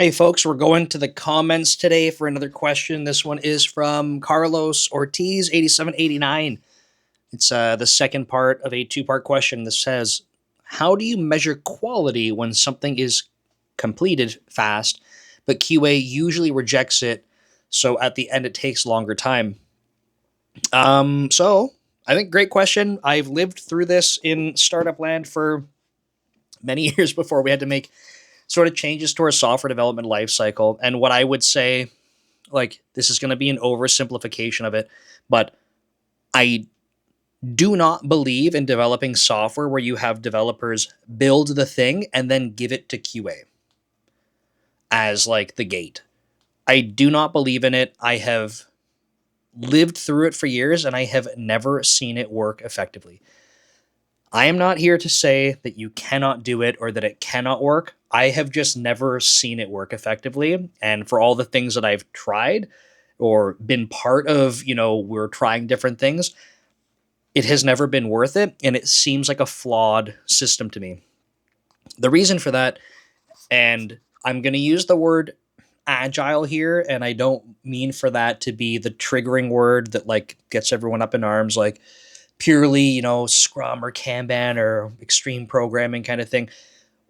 Hey folks, we're going to the comments today for another question. This one is from Carlos Ortiz, 8789. It's the second part of a two-part question. This says, how do you measure quality when something is completed fast, but QA usually rejects it, so at the end it takes longer time? So I think great question. I've lived through this in startup land for many years before we had to make sort of changes to our software development lifecycle. And what I would say, like, this is going to be an oversimplification of it, but I do not believe in developing software where you have developers build the thing and then give it to QA as like the gate. I do not believe in it. I have lived through it for years and I have never seen it work effectively. I am not here to say that you cannot do it or that it cannot work. I have just never seen it work effectively. And for all the things that I've tried or been part of, we're trying different things, it has never been worth it. And it seems like a flawed system to me. The reason for that, and I'm going to use the word agile here, and I don't mean for that to be the triggering word that like gets everyone up in arms, like purely, Scrum or Kanban or extreme programming kind of thing.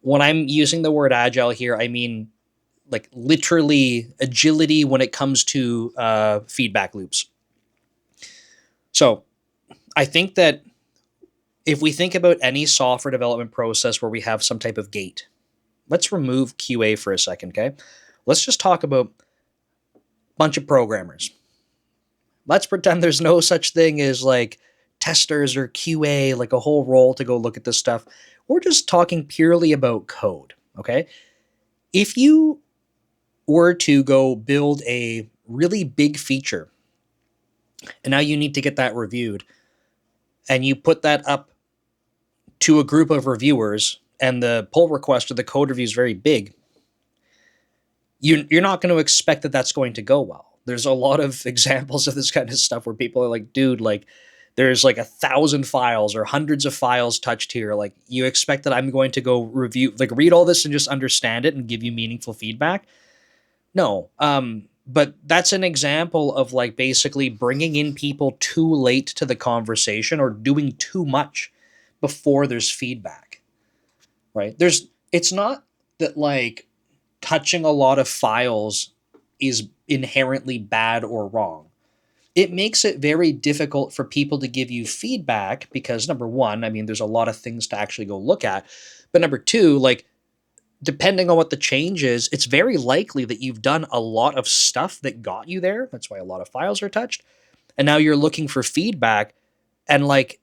When I'm using the word agile here, I mean like literally agility when it comes to feedback loops. So I think that if we think about any software development process where we have some type of gate, let's remove QA for a second, okay? Let's just talk about a bunch of programmers. Let's pretend there's no such thing as like testers or QA, like a whole role to go look at this stuff. We're just talking purely about code, okay? If you were to go build a really big feature and now you need to get that reviewed and you put that up to a group of reviewers and the pull request or the code review is very big, you're not going to expect that that's going to go well. There's a lot of examples of this kind of stuff where people are like, dude, like there's like 1,000 files or hundreds of files touched here. Like you expect that I'm going to go review, like read all this and just understand it and give you meaningful feedback? No. But that's an example of like basically bringing in people too late to the conversation or doing too much before there's feedback, right? It's not that like touching a lot of files is inherently bad or wrong. It makes it very difficult for people to give you feedback because number one, I mean, there's a lot of things to actually go look at. But number two, like, depending on what the change is, it's very likely that you've done a lot of stuff that got you there. That's why a lot of files are touched. And now you're looking for feedback. And like,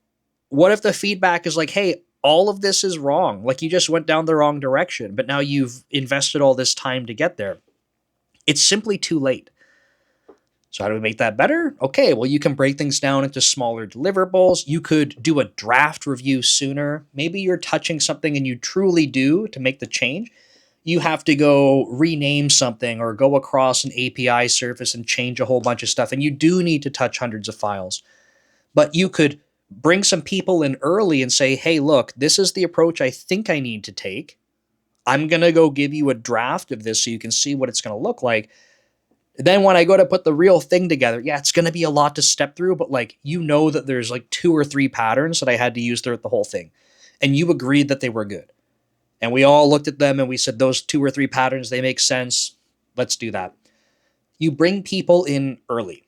what if the feedback is like, hey, all of this is wrong? Like you just went down the wrong direction, but now you've invested all this time to get there. It's simply too late. So how do we make that better? Okay, well, you can break things down into smaller deliverables. You could do a draft review sooner. Maybe you're touching something and you truly do to make the change. You have to go rename something or go across an API surface and change a whole bunch of stuff. And you do need to touch hundreds of files. But you could bring some people in early and say, hey, look, this is the approach I think I need to take. I'm going to go give you a draft of this so you can see what it's going to look like. Then when I go to put the real thing together, yeah, it's going to be a lot to step through, but like, that there's like 2 or 3 patterns that I had to use throughout the whole thing. And you agreed that they were good. And we all looked at them and we said, those 2 or 3 patterns, they make sense. Let's do that. You bring people in early.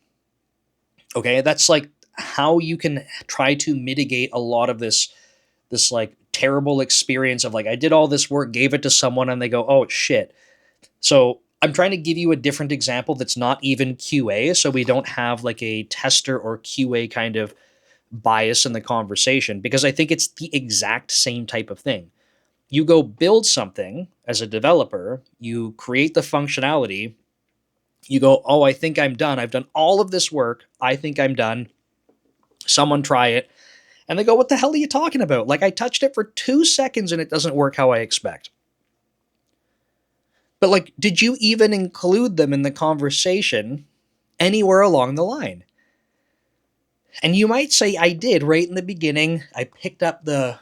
Okay. That's like how you can try to mitigate a lot of this like terrible experience of like, I did all this work, gave it to someone and they go, oh shit. So I'm trying to give you a different example that's not even QA, so we don't have like a tester or QA kind of bias in the conversation, because I think it's the exact same type of thing. You go build something as a developer, you create the functionality, you go, oh, I think I'm done. I've done all of this work. I think I'm done. Someone try it. And they go, what the hell are you talking about? Like I touched it for 2 seconds and it doesn't work how I expect. But like, did you even include them in the conversation anywhere along the line? And you might say I did right in the beginning. I picked up the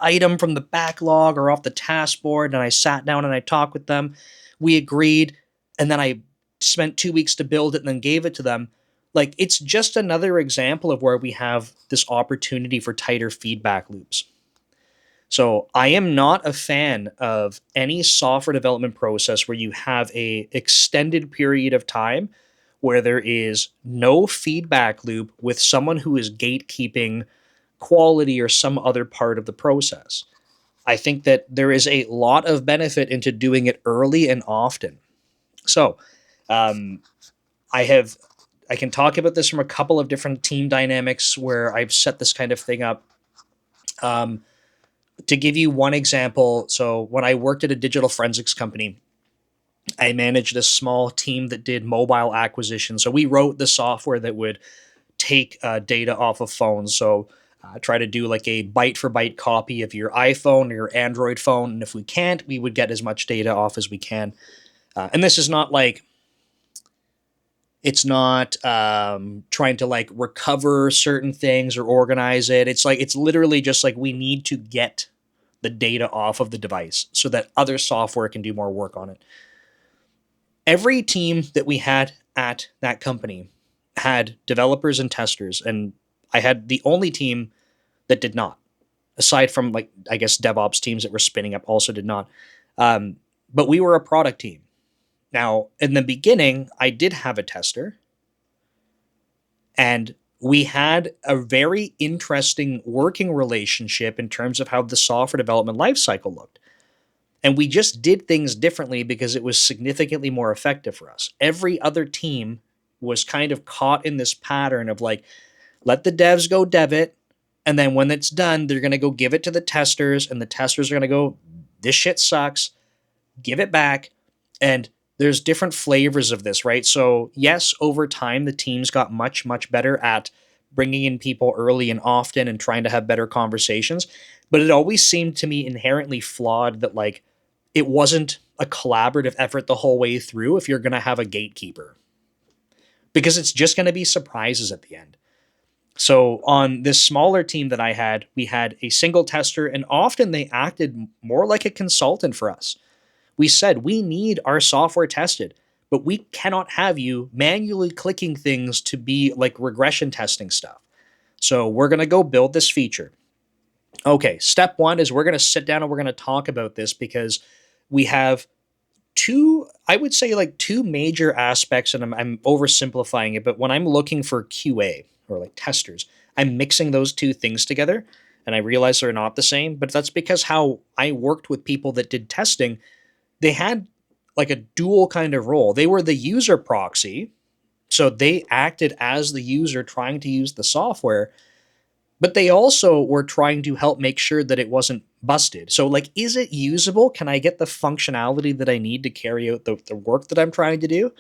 item from the backlog or off the task board and I sat down and I talked with them. We agreed, and then I spent 2 weeks to build it and then gave it to them. Like, it's just another example of where we have this opportunity for tighter feedback loops. So I am not a fan of any software development process where you have a extended period of time where there is no feedback loop with someone who is gatekeeping quality or some other part of the process. I think that there is a lot of benefit into doing it early and often. So, um, I have I can talk about this from a couple of different team dynamics where I've set this kind of thing up. Um, to give you one example, so when I worked at a digital forensics company, I managed a small team that did mobile acquisition. So we wrote the software that would take data off of phones. So try to do like a byte for byte copy of your iPhone or your Android phone. And if we can't, we would get as much data off as we can. And this is not like, it's not trying to like recover certain things or organize it. It's like, it's literally just like we need to get the data off of the device so that other software can do more work on it. Every team that we had at that company had developers and testers, and I had the only team that did not, aside from like I guess DevOps teams that were spinning up also did not. But we were a product team. Now, in the beginning, I did have a tester, and we had a very interesting working relationship in terms of how the software development lifecycle looked. And we just did things differently because it was significantly more effective for us. Every other team was kind of caught in this pattern of like, let the devs go dev it. And then when it's done, they're going to go give it to the testers, and the testers are going to go, this shit sucks, give it back. And there's different flavors of this, right? So, yes, over time, the teams got much, much better at bringing in people early and often and trying to have better conversations. But it always seemed to me inherently flawed that, like, it wasn't a collaborative effort the whole way through if you're going to have a gatekeeper, because it's just going to be surprises at the end. So on this smaller team that I had, we had a single tester, and often they acted more like a consultant for us. We said, we need our software tested, but we cannot have you manually clicking things to be like regression testing stuff. So we're going to go build this feature. Okay, step one is we're going to sit down and we're going to talk about this because we have two, I would say like two major aspects, and I'm oversimplifying it, but when I'm looking for QA or like testers, I'm mixing those two things together, and I realize they're not the same, but that's because how I worked with people that did testing, they had like a dual kind of role. They were the user proxy, so they acted as the user trying to use the software, but they also were trying to help make sure that it wasn't busted. So, like, is it usable? Can I get the functionality that I need to carry out the work that I'm trying to do?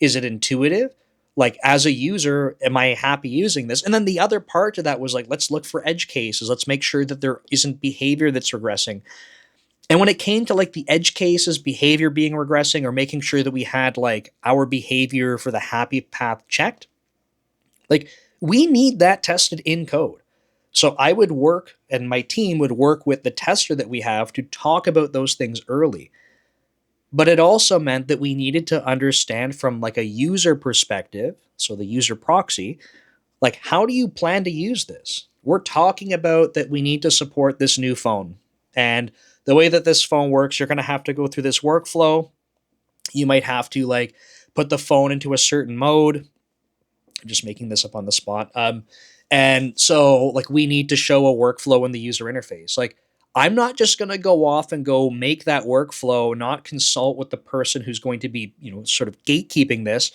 Is it intuitive? Like, as a user, am I happy using this? And then the other part of that was like, let's look for edge cases. Let's make sure that there isn't behavior that's regressing. And when it came to like the edge cases, behavior being regressing, or making sure that we had like our behavior for the happy path checked, like, we need that tested in code. So I would work, and my team would work with the tester that we have to talk about those things early. But it also meant that we needed to understand from like a user perspective, so the user proxy, like, how do you plan to use this? We're talking about that we need to support this new phone. And the way that this phone works, you're going to have to go through this workflow. You might have to like put the phone into a certain mode. I'm just making this up on the spot. And so like we need to show a workflow in the user interface. Like, I'm not just going to go off and go make that workflow, not consult with the person who's going to be, sort of gatekeeping this.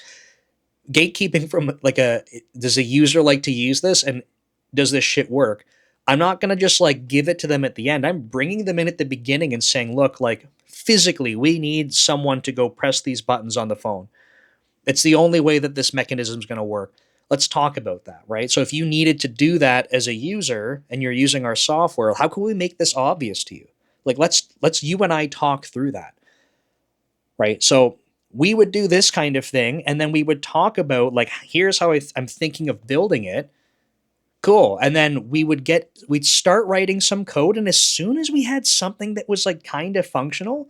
Gatekeeping from like does a user like to use this, and does this shit work? I'm not going to just like give it to them at the end. I'm bringing them in at the beginning and saying, look, like, physically, we need someone to go press these buttons on the phone. It's the only way that this mechanism is going to work. Let's talk about that, right? So if you needed to do that as a user and you're using our software, how can we make this obvious to you? Like, let's you and I talk through that, right? So we would do this kind of thing, and then we would talk about like, here's how I'm thinking of building it. Cool. And then we'd start writing some code, and as soon as we had something that was like kind of functional,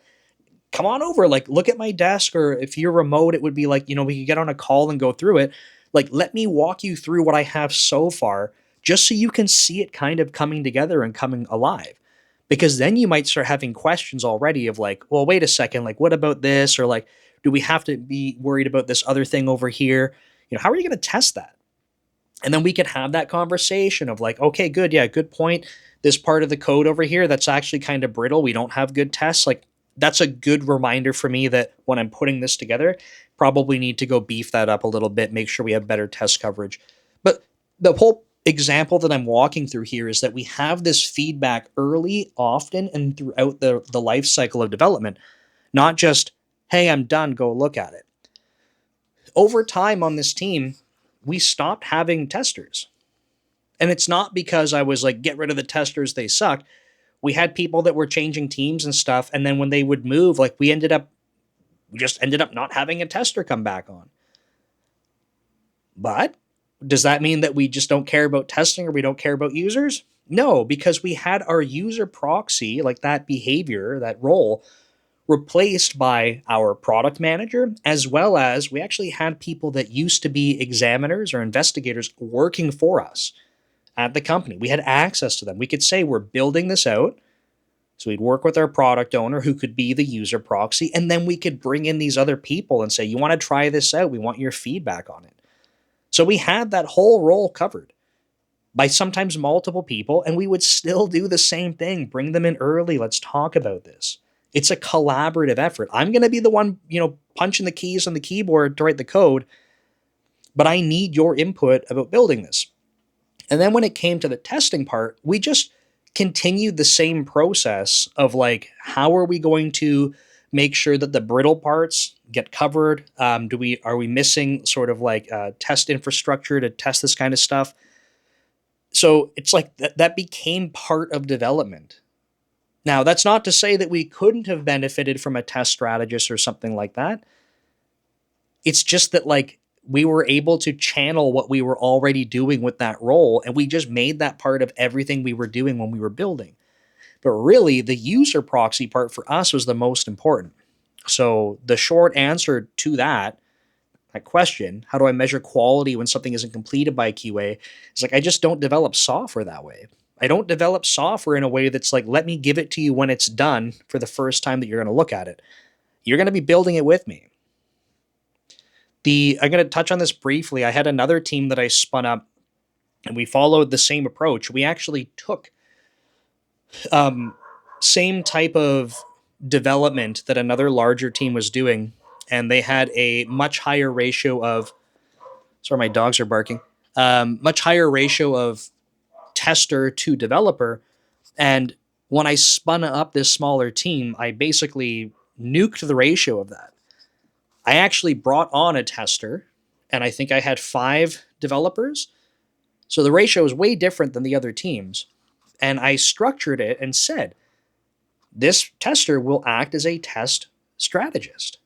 come on over, like look at my desk, or if you're remote, it would be like, we could get on a call and go through it. Like, let me walk you through what I have so far, just so you can see it kind of coming together and coming alive. Because then you might start having questions already of like, well, wait a second, like, what about this? Or like, do we have to be worried about this other thing over here? How are you going to test that? And then we can have that conversation of like, okay, good. Yeah, good point. This part of the code over here, that's actually kind of brittle. We don't have good tests. Like, that's a good reminder for me that when I'm putting this together, probably need to go beef that up a little bit, make sure we have better test coverage. But the whole example that I'm walking through here is that we have this feedback early, often, and throughout the life cycle of development, not just, hey, I'm done, go look at it. Over time on this team, we stopped having testers. And it's not because I was like, get rid of the testers, they suck. We had people that were changing teams and stuff. And then when they would move, like we just ended up not having a tester come back on. But does that mean that we just don't care about testing or we don't care about users? No, because we had our user proxy, like that behavior, that role, replaced by our product manager, as well as we actually had people that used to be examiners or investigators working for us at the company. We had access to them. We could say, we're building this out. So we'd work with our product owner who could be the user proxy. And then we could bring in these other people and say, you want to try this out? We want your feedback on it. So we had that whole role covered by sometimes multiple people, and we would still do the same thing. Bring them in early. Let's talk about this. It's a collaborative effort. I'm going to be the one, punching the keys on the keyboard to write the code, but I need your input about building this. And then when it came to the testing part, we just continued the same process of like, how are we going to make sure that the brittle parts get covered? Are we missing sort of like test infrastructure to test this kind of stuff? So it's like that became part of development. Now, that's not to say that we couldn't have benefited from a test strategist or something like that. It's just that like we were able to channel what we were already doing with that role, and we just made that part of everything we were doing when we were building. But really, the user proxy part for us was the most important. So the short answer to that question, how do I measure quality when something isn't completed by a QA? It's like, I just don't develop software that way. I don't develop software in a way that's like, let me give it to you when it's done for the first time that you're going to look at it. You're going to be building it with me. I'm going to touch on this briefly. I had another team that I spun up, and we followed the same approach. We actually took same type of development that another larger team was doing, and they had a much higher ratio of, sorry, my dogs are barking, much higher ratio of tester to developer. And when I spun up this smaller team, I basically nuked the ratio of that. I actually brought on a tester, and I think I had 5 developers. So the ratio is way different than the other teams. And I structured it and said, this tester will act as a test strategist.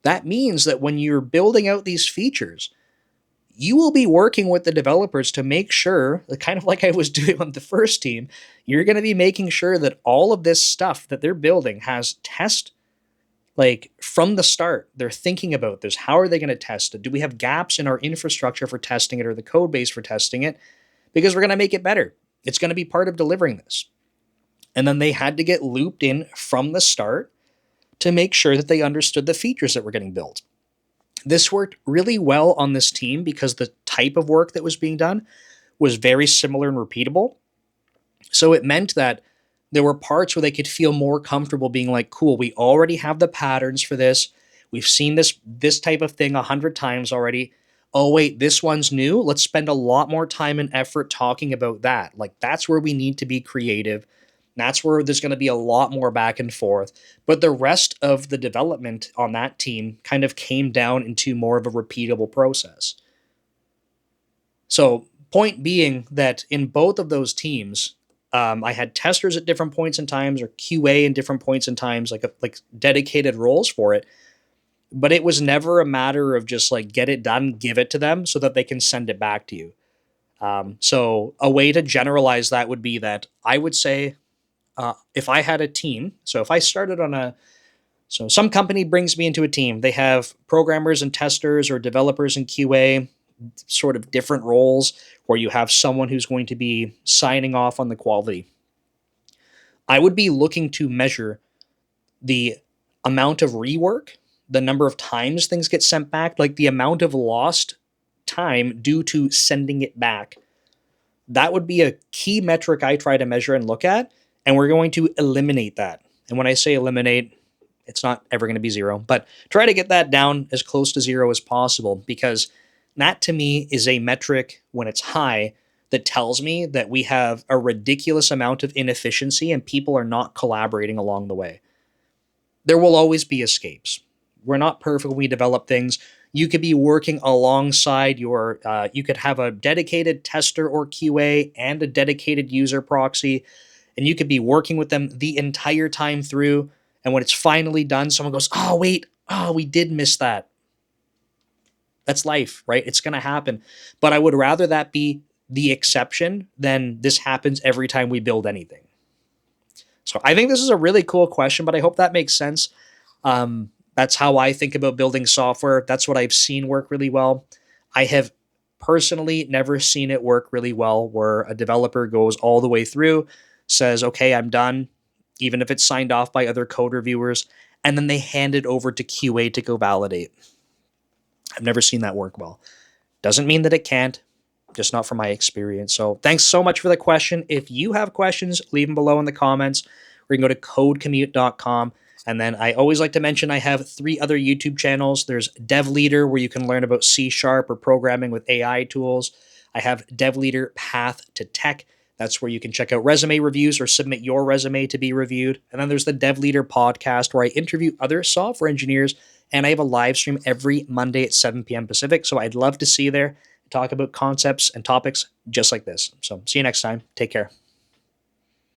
That means that when you're building out these features, you will be working with the developers to make sure, kind of like I was doing on the first team, you're going to be making sure that all of this stuff that they're building has test, like from the start. They're thinking about this. How are they going to test it? Do we have gaps in our infrastructure for testing it or the code base for testing it? Because we're going to make it better. It's going to be part of delivering this. And then they had to get looped in from the start to make sure that they understood the features that were getting built. This worked really well on this team because the type of work that was being done was very similar and repeatable. So it meant that there were parts where they could feel more comfortable being like, cool, we already have the patterns for this. We've seen this type of thing 100 times already. Oh, wait, this one's new. Let's spend a lot more time and effort talking about that. Like, that's where we need to be creative. That's where there's going to be a lot more back and forth. But the rest of the development on that team kind of came down into more of a repeatable process. So, point being that in both of those teams, I had testers at different points in times, or QA in different points in times, like dedicated roles for it. But it was never a matter of just like, get it done, give it to them so that they can send it back to you. So a way to generalize that would be that I would say, if I had a team, so if I started on So some company brings me into a team. They have programmers and testers or developers and QA, sort of different roles, where you have someone who's going to be signing off on the quality. I would be looking to measure the amount of rework, the number of times things get sent back, like the amount of lost time due to sending it back. That would be a key metric I try to measure and look at, and we're going to eliminate that. And when I say eliminate, it's not ever going to be zero, but try to get that down as close to zero as possible, because that to me is a metric when it's high that tells me that we have a ridiculous amount of inefficiency and people are not collaborating along the way. There will always be escapes. We're not perfect when we develop things. You could be working alongside you could have a dedicated tester or QA and a dedicated user proxy, and you could be working with them the entire time through. And when it's finally done, someone goes, oh, wait, oh, we did miss that. That's life, right? It's going to happen. But I would rather that be the exception than this happens every time we build anything. So I think this is a really cool question, but I hope that makes sense. That's how I think about building software. That's what I've seen work really well. I have personally never seen it work really well where a developer goes all the way through, says, okay, I'm done, even if it's signed off by other code reviewers, and then they hand it over to QA to go validate. I've never seen that work well. Doesn't mean that it can't, just not from my experience. So thanks so much for the question. If you have questions, leave them below in the comments, or you can go to codecommute.com. And then I always like to mention I have 3 other YouTube channels. There's Dev Leader, where you can learn about C# or programming with AI tools. I have Dev Leader Path to Tech. That's where you can check out resume reviews or submit your resume to be reviewed. And then there's the Dev Leader podcast, where I interview other software engineers, and I have a live stream every Monday at 7 p.m. Pacific. So I'd love to see you there, talk about concepts and topics just like this. So see you next time. Take care.